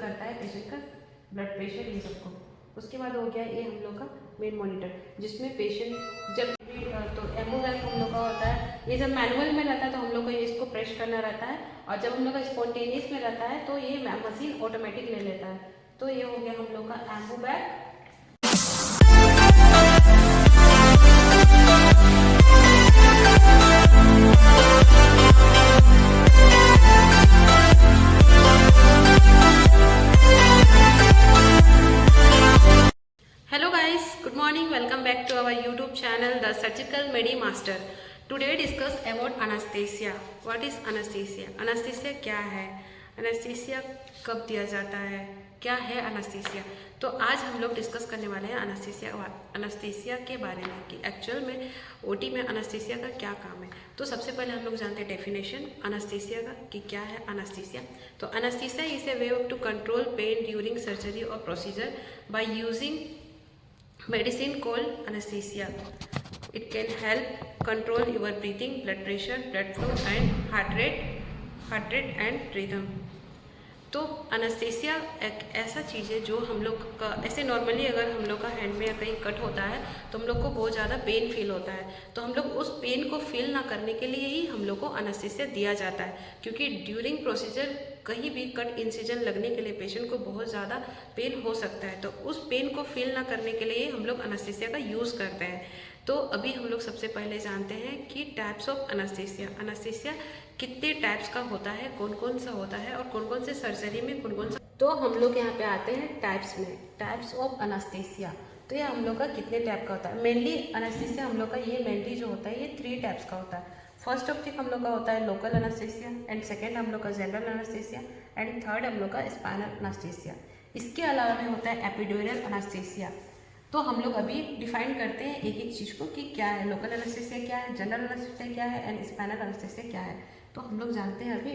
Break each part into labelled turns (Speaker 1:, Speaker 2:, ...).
Speaker 1: करता है पेशेंट का ब्लड प्रेशर ये सबको। उसके बाद हो गया ये हम लोग का मेन मॉनिटर, जिसमें पेशेंट जब भी तो एमोवैक हम लोग का होता है, ये जब मैनुअल में रहता है तो हम लोग को ये इसको प्रेस करना रहता है, और जब हम लोग का स्पॉन्टेनियस में रहता है तो ये मशीन ऑटोमेटिक ले लेता है। तो ये हो गया हम लोग का एमोवैक। Hello guys, good morning. Welcome back to our YouTube channel, The Surgical Medi Master. Today discuss about anesthesia. What is anesthesia? Anesthesia क्या है? Anesthesia कब दिया जाता है? क्या है anesthesia? तो आज हम लोग डिस्कस करने वाले हैं अनेस्थीसिया के बारे में कि एक्चुअल में ओटी में अनेस्थीसिया का क्या काम है। तो सबसे पहले हम लोग जानते हैं डेफिनेशन अनेस्थीसिया का कि क्या है अनेस्थीसिया। तो anesthesia is a way to control pain during surgery और procedure by using medicine called anesthesia. It can help control your breathing, blood pressure, blood flow and heart rate and rhythm. तो anaesthesia एक ऐसा चीज़ है जो हम लोग का ऐसे नॉर्मली अगर हम लोग का हैंड में या कहीं कट होता है तो हम लोग को बहुत ज़्यादा पेन फील होता है, तो हम लोग उस पेन को फील ना करने के लिए ही हम लोग को अनेस्थीसिया दिया जाता है, क्योंकि ड्यूरिंग प्रोसीजर कहीं भी कट इंसिजन लगने के लिए पेशेंट को बहुत ज़्यादा पेन हो सकता है, तो उस पेन को फील ना करने के लिए हम लोग अनेस्थीसिया का यूज़ करते हैं। तो अभी हम लोग सबसे पहले जानते हैं कि टाइप्स ऑफ अनेस्थीसिया। अनेस्थीसिया कितने टाइप्स का होता है, कौन कौन सा होता है और कौन कौन से सर्जरी में कौन कौन सा। तो हम लोग यहाँ पे आते हैं टाइप्स में, टाइप्स ऑफ अनेस्थीसिया। तो ये हम लोग का कितने टाइप का होता है। मेनली अनेस्थीसिया हम लोग का ये मेनली जो होता है ये 3 टाइप्स का होता है। फर्स्ट ऑफ थिंग हम लोग का होता है लोकल अनेस्थीसिया, एंड सेकेंड हम लोग का जनरल अनेस्थीसिया, एंड थर्ड हम लोग का स्पाइनल अनेस्थीसिया। इसके अलावा में होता है एपिड्यूरल अनेस्थीसिया। तो हम लोग अभी डिफाइन करते हैं एक एक चीज़ को कि क्या है लोकल एनेस्थीसिया, क्या है जनरल एनेस्थीसिया, क्या है एंड स्पाइनल एनेस्थीसिया क्या है। तो हम लोग जानते हैं अभी।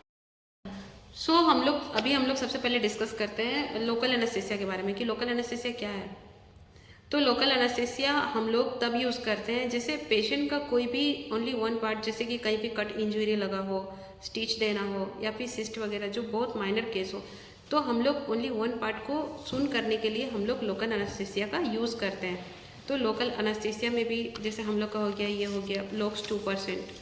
Speaker 1: हम लोग सबसे पहले डिस्कस करते हैं लोकल एनेस्थीसिया के बारे में कि लोकल एनेस्थीसिया क्या है। तो लोकल एनेस्थीसिया हम लोग तब यूज़ करते हैं जैसे पेशेंट का कोई भी ओनली वन पार्ट, जैसे कि कहीं भी कट इंजरी लगा हो, स्टिच देना हो या फिर सिस्ट वगैरह जो बहुत माइनर केस हो, तो हम लोग ओनली वन पार्ट को सुन करने के लिए हम लोग लोकल एनेस्थीसिया का यूज़ करते हैं। तो लोकल एनेस्थीसिया में भी जैसे हम लोग का हो गया, ये हो गया लोक्स 2%,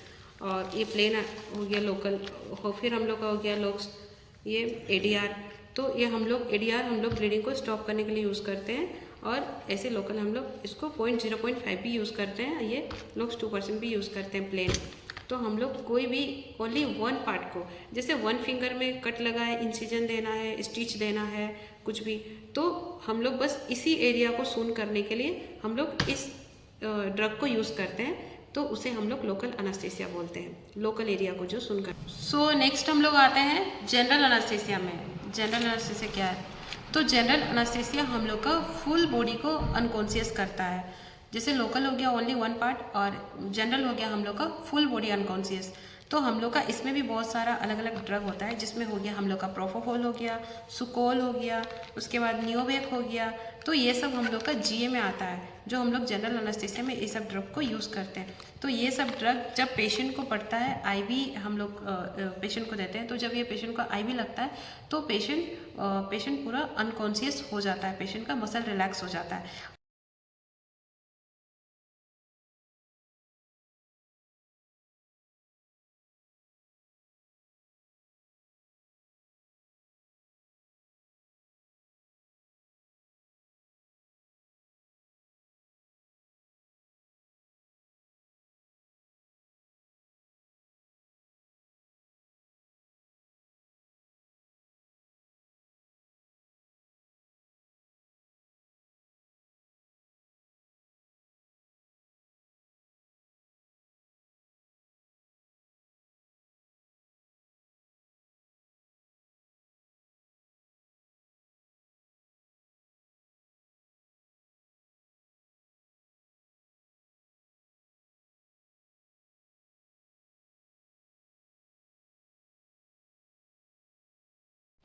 Speaker 1: और ये प्लेन हो गया लोकल हो, फिर हम लोग का हो गया लोक्स ये ADR। तो ये हम लोग ADR हम लोग ब्लीडिंग को स्टॉप करने के लिए यूज़ करते हैं, और ऐसे लोकल हम लोग इसको 0.5 भी यूज़ करते हैं, ये लोग 2% भी यूज़ करते हैं प्लेन। तो हम लोग कोई भी ओनली वन पार्ट को, जैसे वन फिंगर में कट लगा है, इंसिजन देना है, स्टिच देना है, कुछ भी, तो हम लोग बस इसी एरिया को सून करने के लिए हम लोग इस ड्रग को यूज़ करते हैं, तो उसे हम लोग लोकल अनेस्थीसिया बोलते हैं, लोकल एरिया को जो सुनकर। सो नेक्स्ट हम लोग आते हैं जनरल अनेस्थीसिया में। जनरल अनेस्थीसिया क्या है। तो जनरल अनेस्थीसिया हम लोग का फुल बॉडी को अनकॉन्शियस करता है, जैसे लोकल हो गया ओनली वन पार्ट और जनरल हो गया हम लोग का फुल बॉडी अनकॉन्शियस। तो हम लोग का इसमें भी बहुत सारा अलग अलग ड्रग होता है, जिसमें हो गया हम लोग का प्रोपोफोल हो गया, सुकोल हो गया, उसके बाद नियोवेक हो गया। तो ये सब हम लोग का GA में आता है, जो हम लोग जनरल अनेस्थीसिया में ये सब ड्रग को यूज़ करते हैं। तो ये सब ड्रग जब पेशेंट को पड़ता है, IV हम लोग पेशेंट को देते हैं, तो जब ये पेशेंट को IV लगता है तो पेशेंट पूरा अनकॉन्शियस हो जाता है, पेशेंट का मसल रिलैक्स हो जाता है।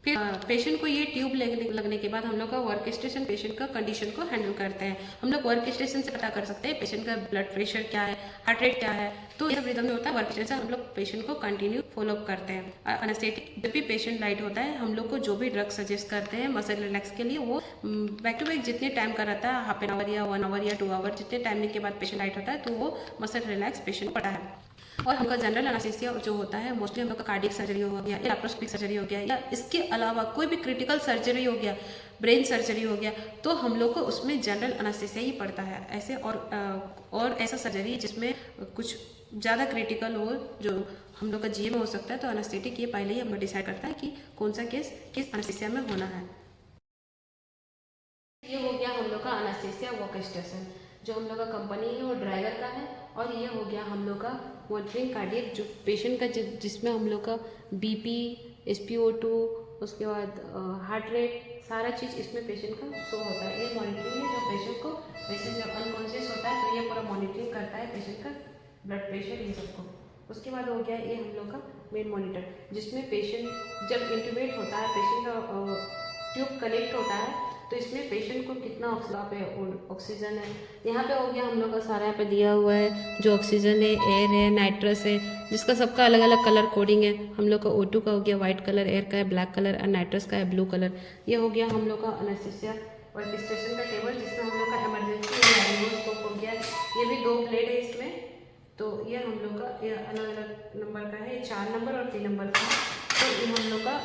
Speaker 1: फिर पेशेंट को ये ट्यूब लगने के बाद हम लोग का वर्क स्टेशन पेशेंट का कंडीशन को हैंडल करते हैं। हम लोग वर्क स्टेशन से पता कर सकते हैं पेशेंट का ब्लड प्रेशर क्या है, हार्ट रेट क्या है। तो ये सब रिदम जो होता है वर्क स्टेशन से हम लोग पेशेंट को कंटिन्यू फॉलोअप करते हैं। एनेस्थेटिक जब भी पेशेंट लाइट होता है हम लोग को जो भी ड्रग सजेस्ट करते हैं मसल रिलैक्स के लिए वो बैक टू बैक जितने टाइम का रहता है, हाफ एन आवर या 1 आवर या 2 आवर, जितने टाइमिंग के बाद पेशेंट लाइट होता है तो वो मसल रिलैक्स पेशेंट पड़ा है। और हमका जनरल एनेस्थीसिया जो होता है मोस्टली हम लोग का कार्डियक सर्जरी हो गया या लैप्रोस्कोपिक सर्जरी हो गया या इसके अलावा कोई भी क्रिटिकल सर्जरी हो गया, ब्रेन सर्जरी हो गया, तो हम लोग को उसमें जनरल एनेस्थीसिया ही पड़ता है। ऐसे और ऐसा सर्जरी जिसमें कुछ ज़्यादा क्रिटिकल हो जो हम लोग का जीए में हो सकता है तो एनेस्थेटिक ये पहले ही हमें डिसाइड करता है कि कौन सा केस किस एनेस्थीसिया में होना है। ये हो गया हम लोग का एनेस्थीसिया वर्क स्टेशन जो हम लोग का कंपनी है वो ड्राइवर का है। और ये हो गया हम लोग का मॉनिटरिंग कार्डियक जो पेशेंट का जिसमें हम लोग का बीपी, SpO2, उसके बाद हार्ट रेट, सारा चीज़ इसमें पेशेंट का शो होता है। ये मॉनिटरिंग है जो पेशेंट जब अनकॉन्शियस होता है तो ये पूरा मॉनिटरिंग करता है पेशेंट का ब्लड प्रेशर ये सबको। उसके बाद हो गया ये हम लोग का मेन मॉनिटर जिसमें पेशेंट जब इंट्यूबेट होता है, पेशेंट का ट्यूब कनेक्ट होता है तो इसमें पेशेंट को कितना ऑक्सीजन है, यहाँ पे हो गया हम लोग का सारा यहाँ पे दिया हुआ है जो ऑक्सीजन है, एयर है, नाइट्रस है, जिसका सबका अलग अलग कलर कोडिंग है। हम लोग का O2 का हो गया वाइट कलर, एयर का है ब्लैक कलर और नाइट्रस का है ब्लू कलर। ये हो गया हम लोग का एनेस्थीसिया वर्क स्टेशन का टेबल जिसमें हम लोग का इमरजेंसी हो गया। ये भी 2 प्लेट है इसमें, तो ये हम लोग का ये अलग अलग नंबर का है, 4 नंबर और 3 नंबर का। तो ये हम लोग का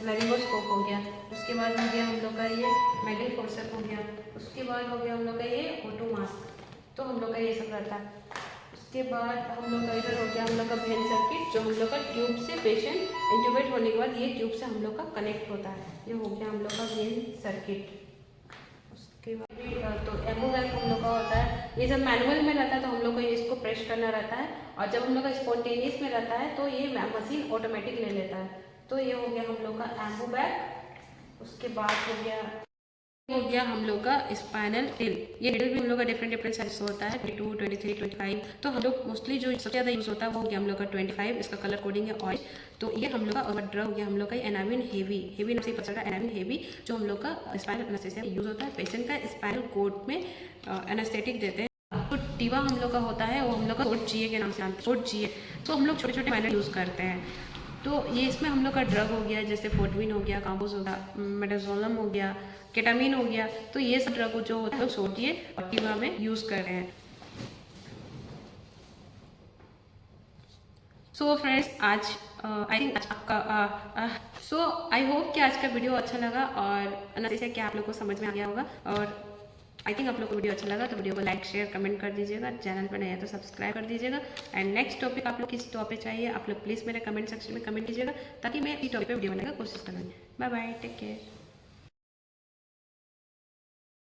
Speaker 1: लैरिंगोस्कोप हो गया। उसके बाद हो गया हम लोग का ये मैगल फोर्सेप हो गया। उसके बाद हो गया हम लोग का ये O2 मास्क, तो हम लोग का ये सब रहता है। उसके बाद हम लोग का इधर हो गया हम लोग का वेन सर्किट जो हम लोग का ट्यूब से पेशेंट इंट्यूबेट होने के बाद ये ट्यूब से हम लोग का कनेक्ट होता है। ये हो गया हम लोग का वेन सर्किट। उसके बाद तो एमो बैग हम लोग का होता है, ये जब मैनुअल में रहता है तो हम लोग को ये इसको प्रेस करना रहता है और जब हम लोग का स्पॉन्टेनियस में रहता है तो ये मशीन ऑटोमेटिक ले लेता है। तो ये हो गया हम लोग का एमो बैग। उसके बाद हो गया हम लोग का स्पाइनल टेल। ये टेल भी हम लोग का डिफरेंट साइज होता है, 22, 23, 25। तो हम लोग मोस्टली जो सबसे ज़्यादा यूज़ होता है वो हो गया हम लोग का 25। इसका कलर कोडिंग है ऑरेंज। तो ये हम लोग का ड्रग हो गया हम लोग का एनाविन हेवी नाम से पता चला एनाविन हेवी जो हम लोग का स्पाइनल एनेस्थीसिया में यूज़ होता है। पेशेंट का स्पाइनल कोड में एनेस्थेटिक देते हैं। तो टीवा हम लोग का होता है वो हम लोग का कोड GA के नाम से कोड GA। तो हम लोग छोटे छोटे माइनर यूज़ करते हैं। तो ये इसमें हम लोग का ड्रग हो गया जैसे फोर्टविन हो गया, काम्बोज हो गया, मेडाजोलम हो गया, केटामिन हो गया। तो ये सब ड्रग जो होता है लोग सोचिए टीवा में यूज़ कर रहे हैं। सो फ्रेंड्स आज आई थिंक आपका आई होप कि आज का वीडियो अच्छा लगा और एनेस्थीसिया क्या आप लोग को समझ में आ गया होगा। और आई थिंक आप लोग को वीडियो अच्छा लगा तो वीडियो को लाइक शेयर कमेंट कर दीजिएगा। चैनल पर नया है तो सब्सक्राइब कर दीजिएगा। एंड नेक्स्ट टॉपिक आप लोग किस टॉपिक चाहिए आप लोग प्लीज़ मेरे कमेंट सेक्शन में कमेंट कीजिएगा ताकि मैं इस टॉपिक पर वीडियो बनाने की कोशिश करूँगी। Bye bye, take care.